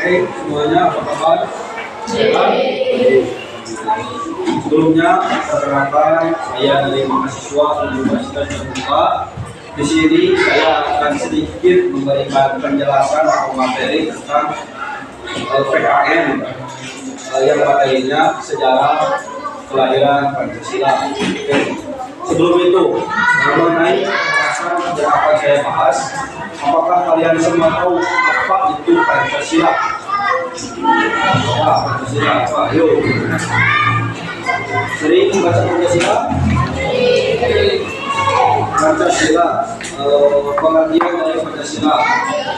Oke, semuanya apa kabar? Sehat? Sebelumnya, perkenalkan saya dari mahasiswa Universitas Terbuka. Di sini saya akan sedikit memberikan penjelasan atau materi tentang PKN yang materinya sejarah kelahiran Pancasila. Oke. Sebelum itu, mengenai pembahasan yang akan saya bahas, apakah kalian semua tahu apa itu Pancasila? Pancasila apa? Yuk. Sering membaca Pancasila? Pancasila, pengertian dari Pancasila.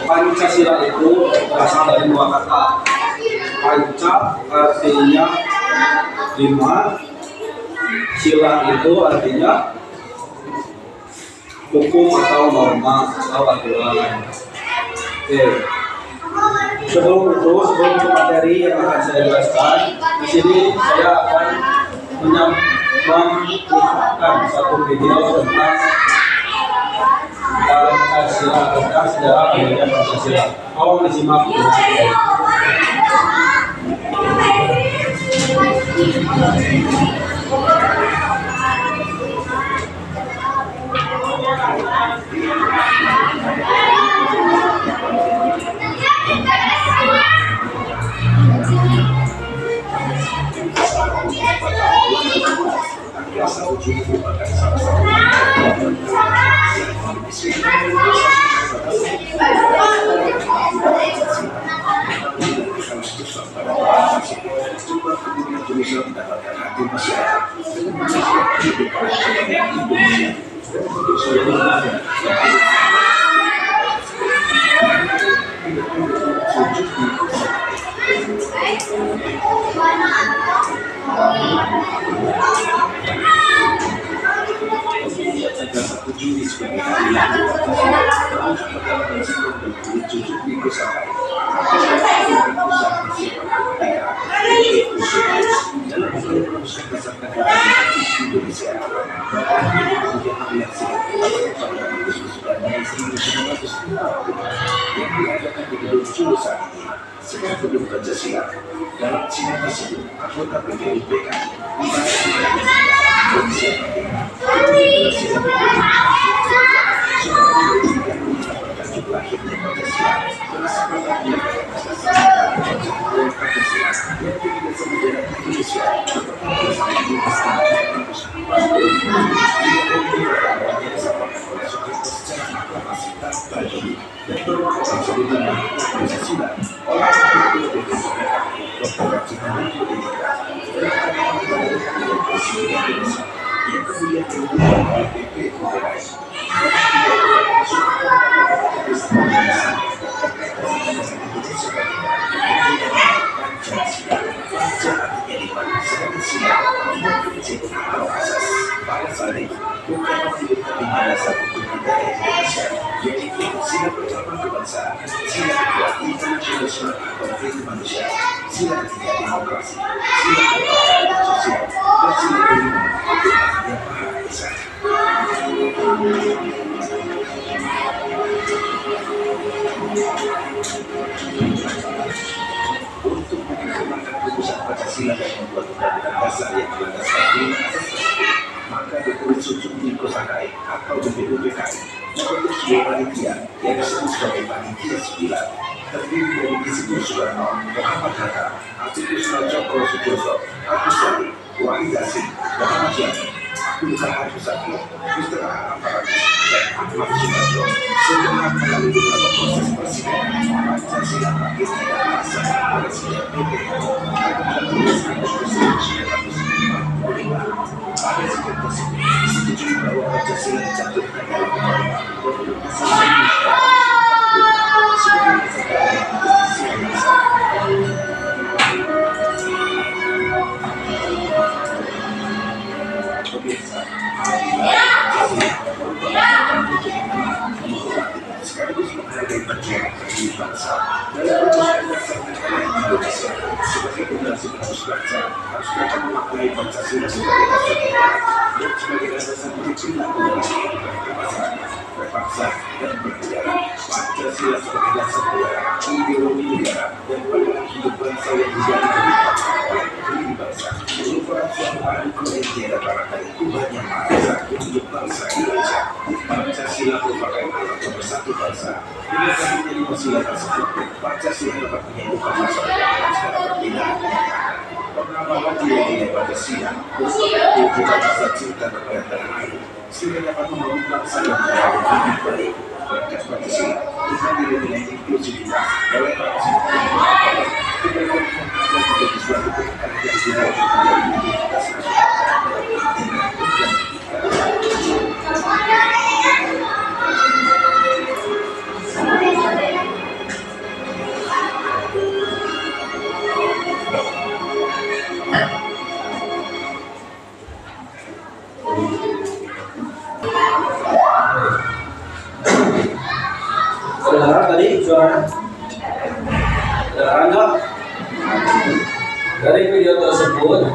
Pancasila itu berasal dari dua kata. Panca artinya 5, sila itu artinya hukum atau norma atau aturan. Oke. Sebelum ke materi yang akan saya jelaskan, di sini saya akan menyampaikan satu video tentang Pancasila, tentang sejarah kelahiran Pancasila. Tolong disimak dulu. Sebelum Pancasila dalam Cina tersebut anggota PDIPK untuk mengembangkan rumusan Pancasila dan membuat undang-undang dasar yang berlandaskan maka Dr. Sucukti Kosakai atau BPUPKI membentuk sebuah panitia yang disebut sebagai Panitia 9, terdiri dari Isi Soekarno, Muhammad Hatta, Atikusno Cokro Sujoso, Agus Salim, Wahid Hasim, Muhammad Yani, Abdul Kahar Musaki, Mr. Aparat, dan Ahmad Sumarjo. Setelah melalui beberapa proses persidangan, Pancasila akhirnya dilaksanakan oleh sidang PP pada 12 Agustus 1945. Pada sidang tersebut disetujui bahwa Pancasila dicantumkan dalam Undang-Undang Dasar Indonesia sebagai kesepakatan Indonesia yang sah. Pemirsa, sekaligus menghargai perjuangan bagi bangsa dalam merumuskan dasar negara Indonesia sebagai fondasi penerus bangsa harus dapat memaknai Pancasila sebagai dasar negara dan sebagai landasan untuk perilaku kehidupan bermasyarakat, berbangsa dan bernegara. Pancasila sebagai dasar negara, ideologi negara dan atau yang juga diberikan oleh pendiri bangsa merupakan suatu adu kebencian antara Tuhannya Maha Esa untuk bangsa Indonesia. Pancasila merupakan alat pemersatu bangsa. Dengan menjadi wasilah tersebut, Pancasila dapat menyatukan masyarakat secara berbeda. Pengabalan nilai-nilai Pancasila merupakan cita-cita cinta kepada tanah air, sehingga dapat membangun bangsa yang lebih baik. Berkat Pancasila, dengan nilai-nilai inklusivitas, toleransi, dan keberagaman, kebaikan dan menjadi suatu perkara yang dinilai menjadi identitas Kedengaran tadi suaranya? Kedengaran nggak? Dari video tersebut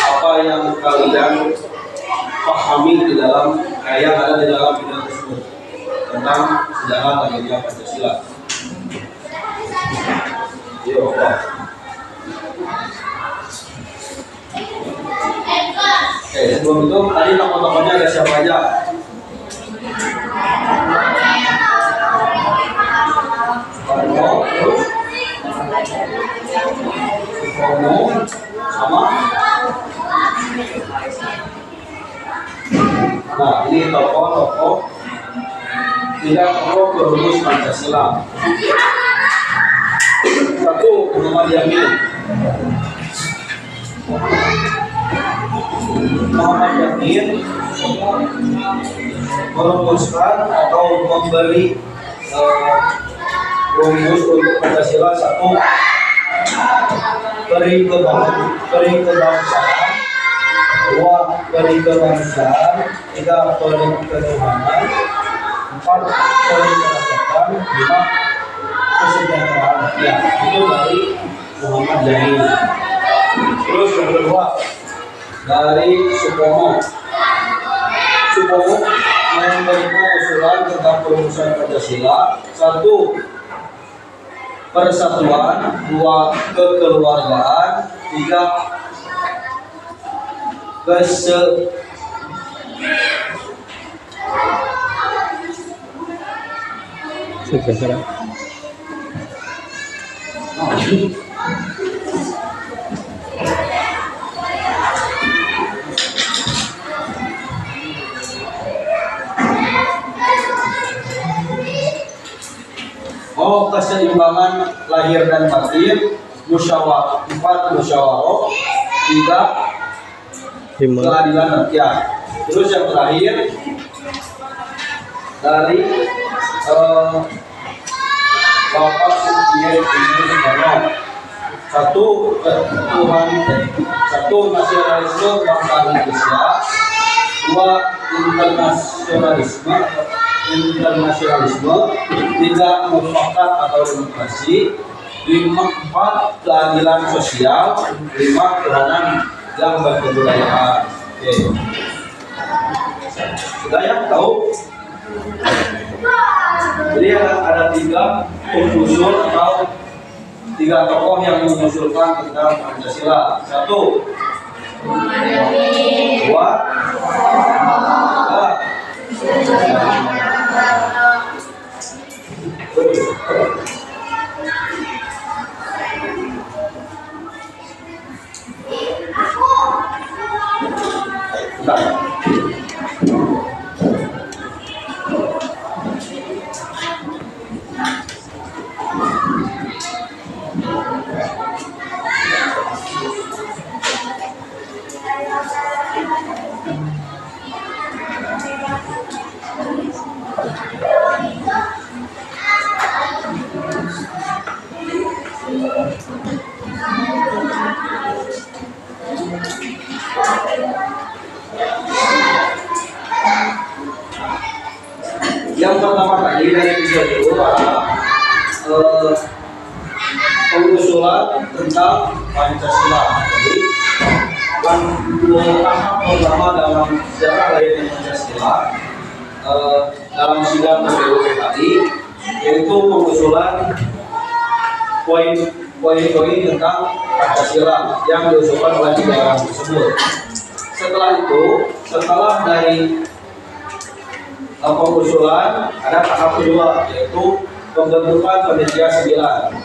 apa yang kalian pahami di dalam yang ada di dalam video tersebut tentang sejarah lahirnya Pancasila? Yuk, Pak. Oke, sebelum itu tadi tokoh-tokohnya ada siapa aja? Soekarno, sama. Nah, ini tokoh-tokoh tidak tokoh perumus Pancasila. Satu, Muhammad Yamin. Muhammad Yamin merumuskan atau memberi rumus untuk Pancasila. Satu, perikebangsaan. Dua, perikebangsaan. Tiga, periketuhanan. Empat, perikerakyatan. Lima, kesejahteraan rakyat. Itu dari Muhammad Yamin. Terus yang kedua dari Soekarno. Soekarno memberikan usulan tentang perumusan Pancasila. Satu, persatuan. Dua, kekeluargaan. Tiga, Sejahtera. Keseimbangan lahir dan batin. Musyawarah. 4, musyawarah. 3, keadilan rakyat. Terus yang terakhir dari Bapak Soekarno. Satu, nasionalisme bangsa Indonesia. Dua, internasionalisme. Tiga, mufakat atau demokrasi. 4, keadilan sosial. 5, ketuhanan yang berkebudayaan. Oke. Sudah ya, tahu? Jadi ada 3 pengusul atau 3 tokoh yang mengusulkan tentang Pancasila. 1, 2, 3. Yang pertama tadi dari video itu adalah pengusulan tentang Pancasila. Jadi tahap pertama dalam sejarah lahirnya Pancasila dalam sidang PUPKI, yaitu pengusulan poin-poin tentang Pancasila yang diusulkan oleh tiga orang tersebut. Setelah itu, setelah dari pengusulan, ada tahap kedua, yaitu pembentukan panitia 9.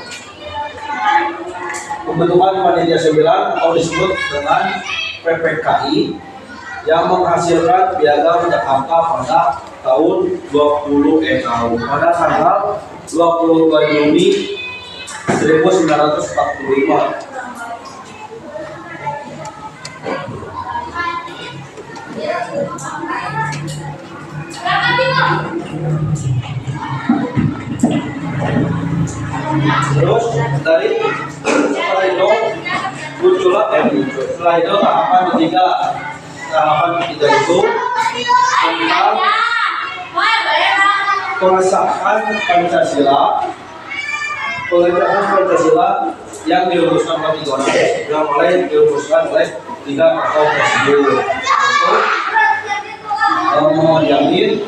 Pembentukan panitia 9 atau disebut dengan PPKI yang menghasilkan Piagam Jakarta pada tahun 20 pada tanggal 22 Juni 1945. Terus dari setelah itu muncullah setelah itu tahapan ketiga itu tentang pengesahan Pancasila yang dirumuskan oleh tiga tokoh tersebut, yaitu Muhammad Yamin,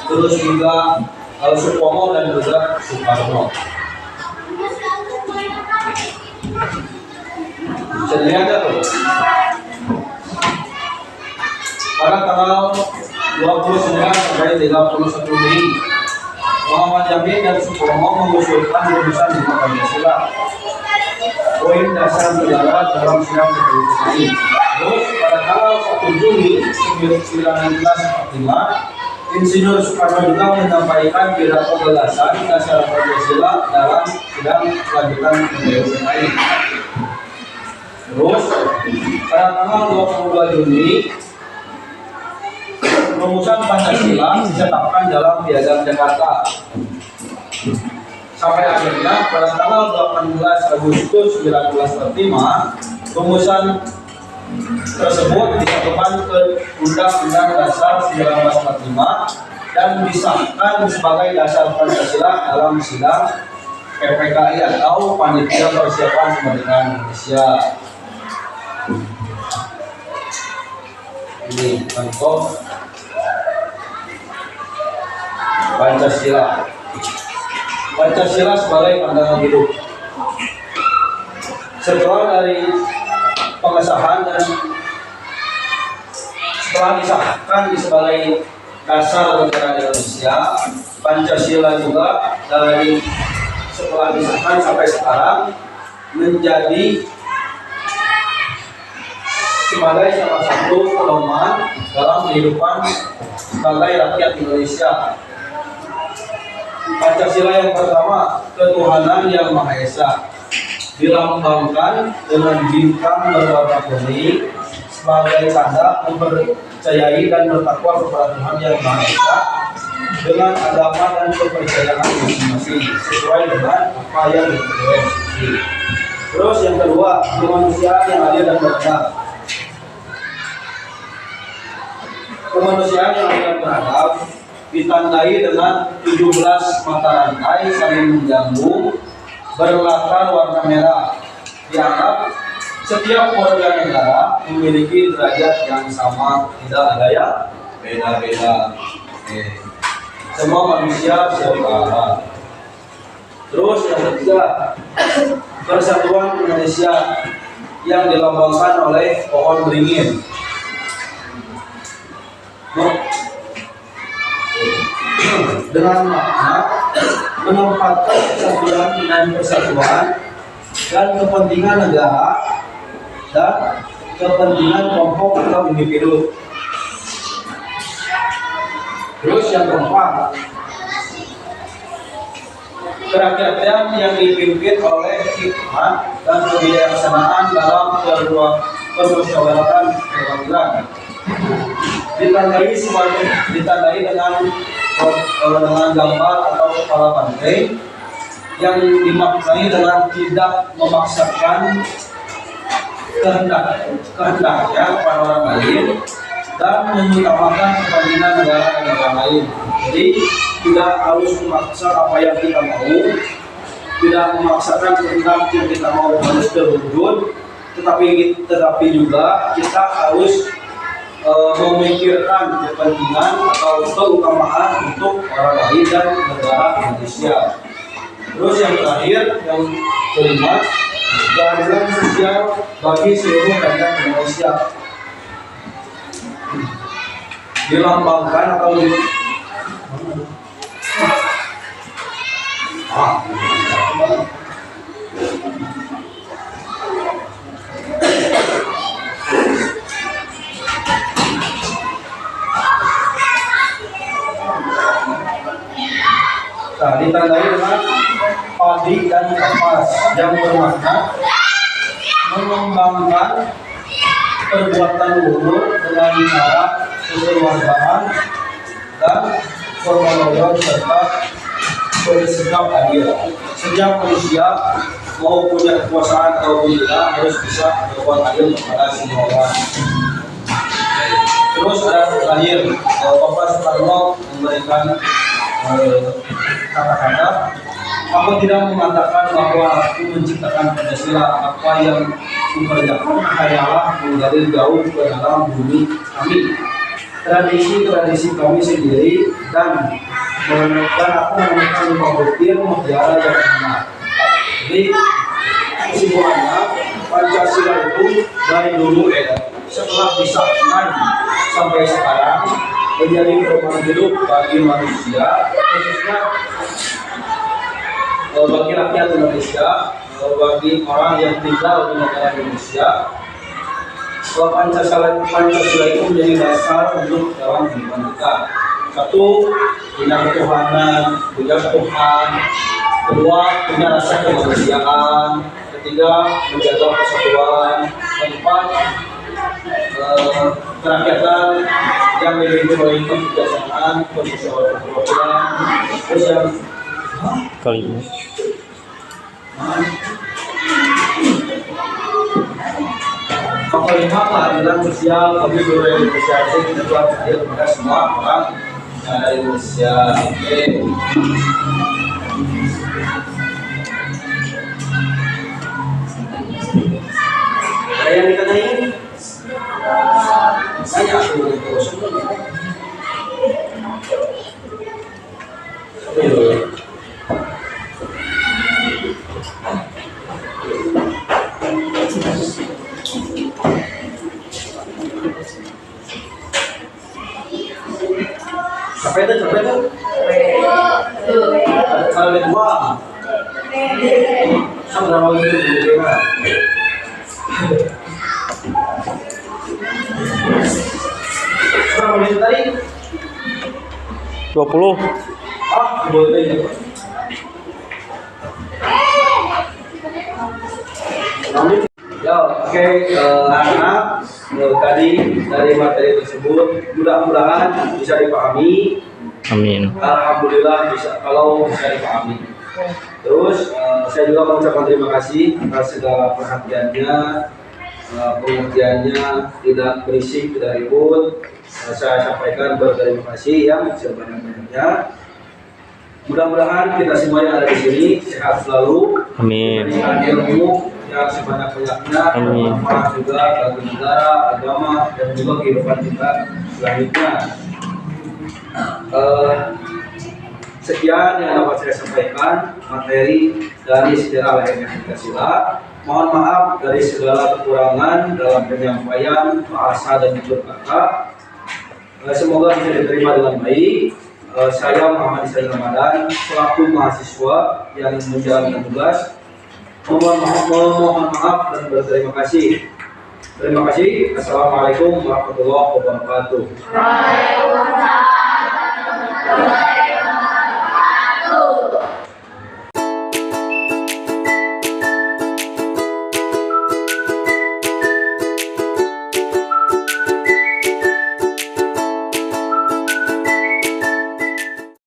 terus juga Supomo dan juga Soekarno. Bisa dilihat ya tuh. Pada tanggal 29 sampai 31 Mei, Muhammad Yamin dan Supomo mengusulkan rumusan di Pancasila, poin dasar negara dalam sidang PUPKI. Terus pada tanggal 1 Juni 1945, Insinyur Soekarno juga menyampaikan pidato gagasan dasar Pancasila dalam sidang lanjutan PUPKI. Terus pada tanggal 22 Juni, rumusan Pancasila ditetapkan dalam Piagam Jakarta. Sampai akhirnya pada tanggal 18 Agustus 1945, rumusan tersebut disatukan ke Undang-Undang Dasar 1945 dan disahkan sebagai dasar Pancasila dalam sidang PPKI atau Panitia Persiapan Kemerdekaan Indonesia. Ini contoh Pancasila. Pancasila sebagai pandangan hidup. Setelah dari pengesahan dan setelah disahkan sebagai dasar negara Indonesia, Pancasila juga dari setelah disahkan sampai sekarang menjadi sebagai salah satu pedoman dalam kehidupan sebagai rakyat Indonesia. Pancasila yang pertama, ketuhanan yang Maha Esa, dilambangkan dengan bintang berwarna kuning sebagai tanda mempercayai dan bertakwa kepada Tuhan yang Maha Esa dengan agama dan kepercayaan masing-masing sesuai dengan apa yang dipercayai. Terus yang kedua, kemanusiaan yang adil dan beradab. Kemanusiaan yang adil dan beradab ditandai dengan 17 mata rantai saling menjambung berlatar warna merah. Dianggap setiap warga negara memiliki derajat yang sama, tidak ada yang beda-beda. Semua manusia setara. Terus yang ketiga, persatuan Indonesia yang dilambangkan oleh pohon beringin. Dengan makna menempatkan kesatuan dan persatuan dan kepentingan negara dan kepentingan kelompok atau individu. Terus yang keempat, kerakyatan yang dipimpin oleh hikmat dan kebijaksanaan dalam permusyawaratan perwakilan. Ditandai dengan gambar atau kepala banteng yang dimaknai dengan tidak memaksakan kehendaknya kepada orang lain dan mengutamakan kepentingan negara dan orang lain. Jadi tidak harus memaksa apa yang kita mau, tidak memaksakan kehendak yang kita mau harus terwujud, tetapi juga kita harus memikirkan kepentingan atau keutamaan untuk orang lain dan negara Indonesia. Terus yang terakhir, yang kelima, keadilan sosial bagi seluruh rakyat Indonesia dilambangkan atau ditandai dengan padi dan kapas yang bermakna mengembangkan perbuatan luhur dengan cara kekeluargaan dan gotong royong serta bersikap adil. Setiap manusia mau punya kekuasaan atau tidak harus bisa berbuat adil kepada semua orang. Terus ada terakhir, Bapak Soekarno memberikan kata-kata, aku tidak mengatakan bahwa aku menciptakan Pancasila. Apa yang kukerjakan hanyalah menggali jauh ke dalam bumi kami, tradisi kami sendiri, dan aku menemukan pembuktian mutiara yang benar. Jadi kesimpulannya, Pancasila itu dari dulu setelah disahkan sampai sekarang menjadi pedoman hidup bagi manusia, khususnya bagi rakyat Indonesia, bagi orang yang tinggal di negara Indonesia. Pancasila itu menjadi dasar untuk dalam kehidupan kita. Satu, punya ketuhanan, punya Tuhan. Kedua, punya rasa kemanusiaan. Ketiga, menjaga persatuan. Keempat, kerakyatan yang memiliki kualitas kebijaksanaan, permusyawaratan perwakilan. Terus yang kelima, kelima, keadilan sosial bagi seluruh Indonesia. Jadi kita telah adil kepada semua orang yang ada di Indonesia. Oke. Ada yang ditanyain? Saya dulu terus. Capek tuh. Kalau dua, sama lagi itu berapa menit tadi? 20. Boleh ya. Ya, oke, anak tadi dari materi tersebut mudah-mudahan bisa dipahami. Amin. Alhamdulillah kalau bisa dipahami. Terus saya juga mengucapkan terima kasih atas segala perhatiannya, pengertiannya, tidak berisik, tidak ribut. Saya sampaikan berterima kasih yang sebanyak-banyaknya. Mudah-mudahan kita semua yang ada di sini sehat selalu. Amin. Diberikan ilmu yang sebanyak-banyaknya, bermanfaat juga bagi negara, agama, dan juga kehidupan kita selanjutnya. Sekian yang dapat saya sampaikan materi dari sejarah lahirnya Pancasila. Mohon maaf dari segala kekurangan dalam penyampaian bahasa dan tutur kata. Semoga bisa diterima dengan baik. Saya Muhammad Ismail Ramadan selaku mahasiswa yang menjalankan tugas. Mohon maaf dan berterima kasih. Terima kasih. Assalamualaikum warahmatullahi wabarakatuh. Waalaikumsalam.